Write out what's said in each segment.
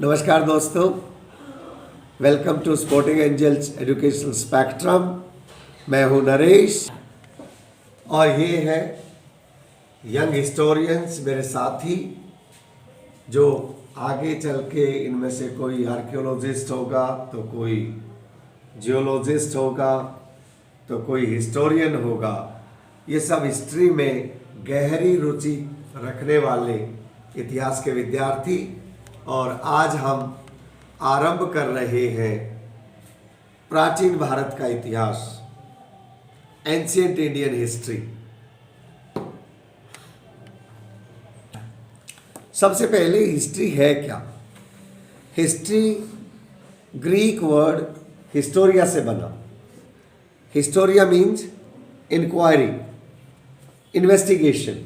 नमस्कार दोस्तों, welcome to sporting angels educational spectrum. मैं हूं नरेश और ये है यंग हिस्टोरियंस, मेरे साथी, जो आगे चल के इनमें से कोई आर्कियोलॉजिस्ट होगा तो कोई जियोलॉजिस्ट होगा तो कोई हिस्टोरियन होगा। ये सब हिस्ट्री में गहरी रुचि रखने वाले इतिहास के विद्यार्थी। और आज हम आरंभ कर रहे हैं प्राचीन भारत का इतिहास, एंशिएंट इंडियन हिस्ट्री। सबसे पहले हिस्ट्री है क्या? हिस्ट्री ग्रीक वर्ड हिस्टोरिया से बना। Historia means inquiry, investigation.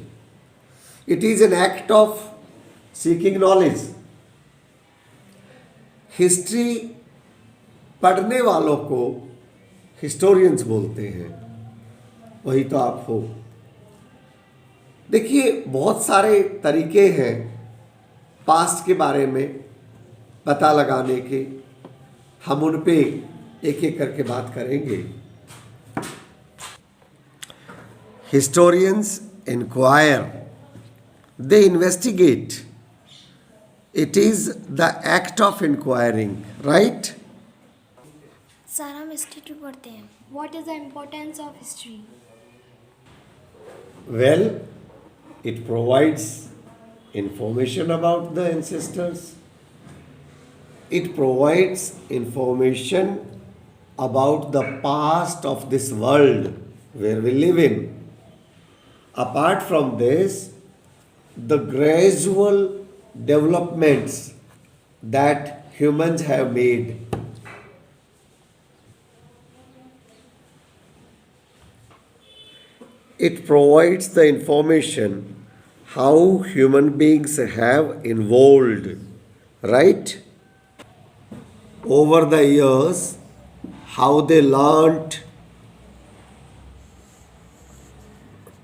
It is an act of seeking knowledge. History पढ़ने वालों को हिस्टोरियंस बोलते हैं, वही तो आप हो। देखिए, बहुत सारे तरीके हैं पास्ट के बारे में पता लगाने के। हम उन पे एक एक करके बात करेंगे। Historians inquire, they investigate. It is the act of inquiring, right? Sir, हम हिस्ट्री पढ़ते हैं. What is the importance of history? Well, it provides information about the ancestors. It provides information about the past of this world where we live in. Apart from this, the gradual developments that humans have made. It provides the information how human beings have evolved, right? Over the years, how they learnt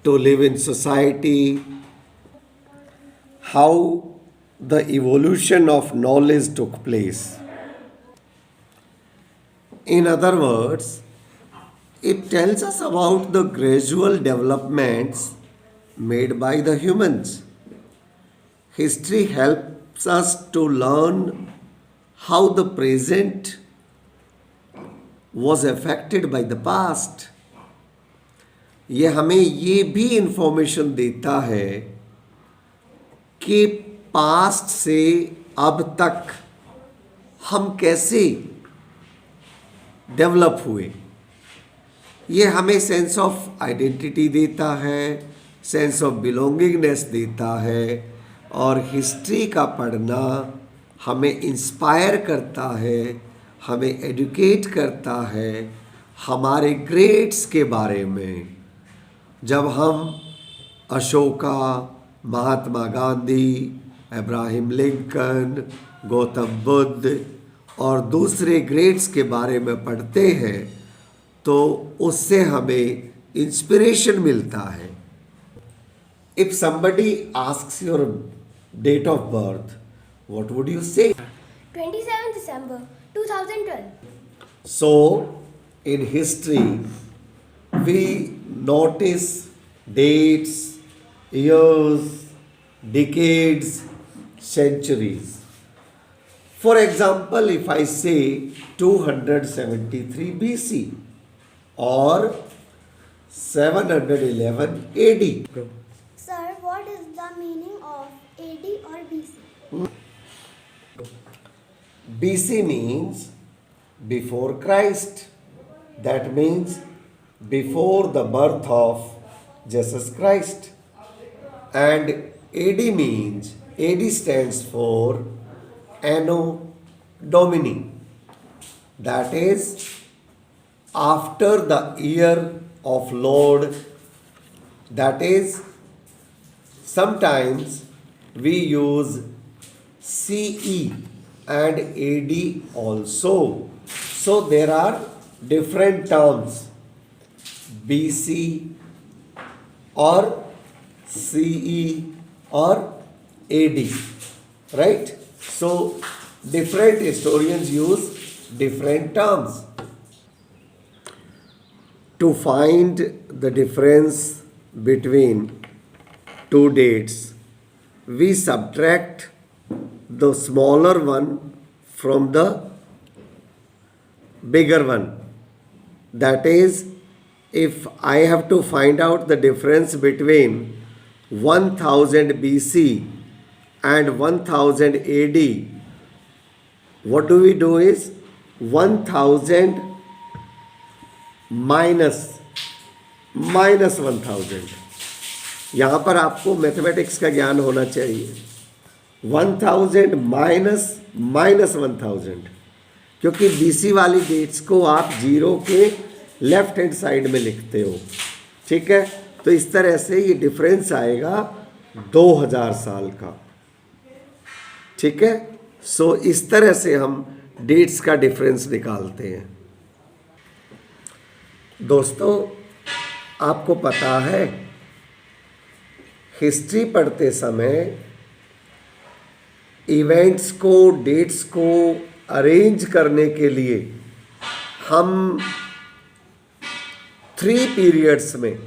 to live in society, how the evolution of knowledge took place. In other words, it tells us about the gradual developments made by the humans. History helps us to learn how the present was affected by the past. ये हमें ये भी information देता है कि past से अब तक हम कैसे डेवलप हुए। ये हमें सेंस ऑफ आइडेंटिटी देता है, सेंस ऑफ बिलोंगिंगनेस देता है। और हिस्ट्री का पढ़ना हमें इंस्पायर करता है, हमें एजुकेट करता है हमारे ग्रेट्स के बारे में। जब हम अशोका, महात्मा गांधी, अब्राहम लिंकन, गौतम बुद्ध और दूसरे ग्रेट्स के बारे में पढ़ते हैं तो उससे हमें इंस्पिरेशन मिलता है। If somebody asks your date of birth, what would you say? 27 December 2012. So, in history, we notice dates, years, decades, centuries. For example, if I say 273 BC or 711 AD. Sir, what is the meaning of AD or BC? BC means before Christ. That means before the birth of Jesus Christ. And AD means, AD stands for Anno Domini. That is after the year of Lord. That is, sometimes we use CE and AD also. So there are different terms, BC or CE or AD, right? So Different historians use different terms. To find the difference between two dates, we subtract the smaller one from the bigger one. That is, if I have to find out the difference between 1000 BC and 1000 AD, what do we do is 1000 minus 1000। यहाँ पर आपको mathematics का ज्ञान होना चाहिए। 1000 minus 1000, क्योंकि BC वाली dates को आप जीरो के लेफ्ट हैंड साइड में लिखते हो, ठीक है। तो इस तरह से ये डिफरेंस आएगा 2000 साल का, ठीक है। सो इस तरह से हम डेट्स का डिफरेंस निकालते हैं। दोस्तों, आपको पता है हिस्ट्री पढ़ते समय इवेंट्स को, डेट्स को अरेंज करने के लिए हम 3 पीरियड्स में,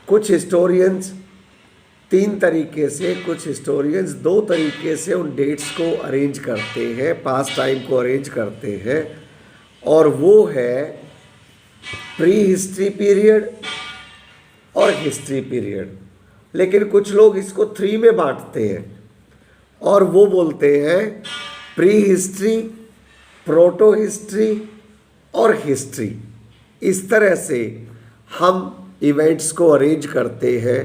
कुछ हिस्टोरियंस 3 तरीके से, कुछ हिस्टोरियंस 2 तरीके से उन डेट्स को अरेंज करते हैं, पास्ट टाइम को अरेंज करते हैं। और वो है प्री हिस्ट्री पीरियड और हिस्ट्री पीरियड। लेकिन कुछ लोग इसको 3 में बांटते हैं और वो बोलते हैं प्री हिस्ट्री, प्रोटो हिस्ट्री और हिस्ट्री। इस तरह से हम इवेंट्स को अरेंज करते हैं।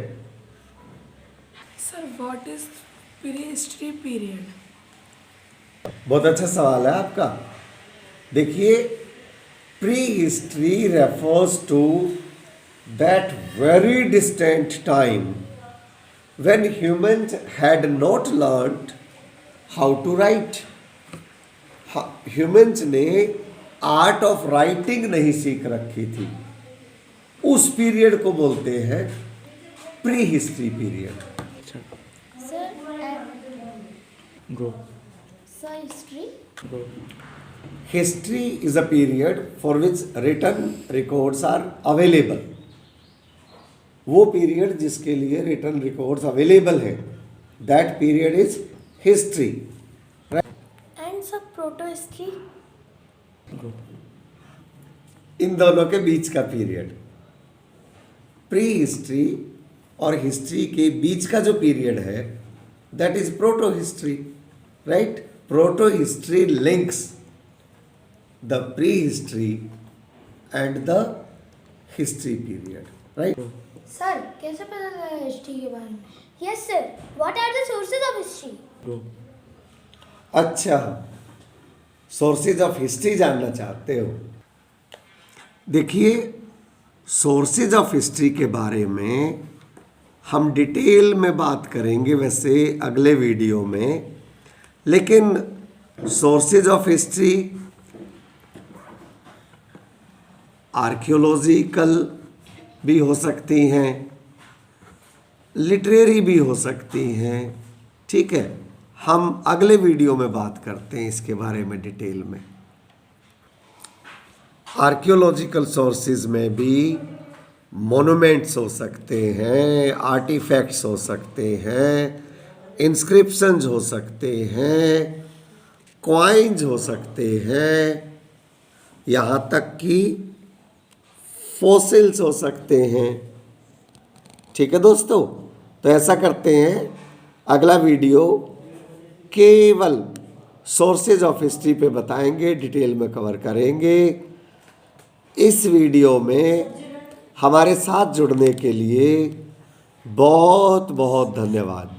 Sir, what is pre history period? बहुत अच्छा सवाल है आपका। देखिए, pre history refers to that very distant time when humans had not learned how to write. Humans ने आर्ट ऑफ राइटिंग नहीं सीख रखी थी। उस पीरियड को बोलते हैं pre history period. Sir, Go. sir, history? Go. History is a period for which written records are available. वो पीरियड जिसके लिए रिटन रिकॉर्ड्स अवेलेबल है, that period is history. And sir, proto history? Go. इन दोनों के बीच का period, pre history और history के बीच का जो पीरियड है, that is proto history, right. Proto history links the pre history and the history period, right. Sir, कैसे पता लगा हिस्ट्री के बारे में? Yes sir. What are the sources of history? Go. अच्छा, सोर्सेज ऑफ हिस्ट्री जानना चाहते हो? देखिए, सोर्सेज ऑफ हिस्ट्री के बारे में हम डिटेल में बात करेंगे वैसे अगले वीडियो में, लेकिन सोर्सेज ऑफ हिस्ट्री आर्कियोलॉजिकल भी हो सकती हैं, लिटरेरी भी हो सकती हैं, ठीक है। हम अगले वीडियो में बात करते हैं इसके बारे में डिटेल में। आर्कियोलॉजिकल सोर्सेज में भी मोनूमेंट्स हो सकते हैं, आर्टिफैक्ट्स हो सकते हैं, इंस्क्रिप्शंस हो सकते हैं, कॉइन्स हो सकते हैं, यहाँ तक कि फॉसिल्स हो सकते हैं, ठीक है दोस्तों। तो ऐसा करते हैं, अगला वीडियो केवल सोर्सेज ऑफ हिस्ट्री पे बताएंगे, डिटेल में कवर करेंगे। इस वीडियो में हमारे साथ जुड़ने के लिए बहुत बहुत धन्यवाद।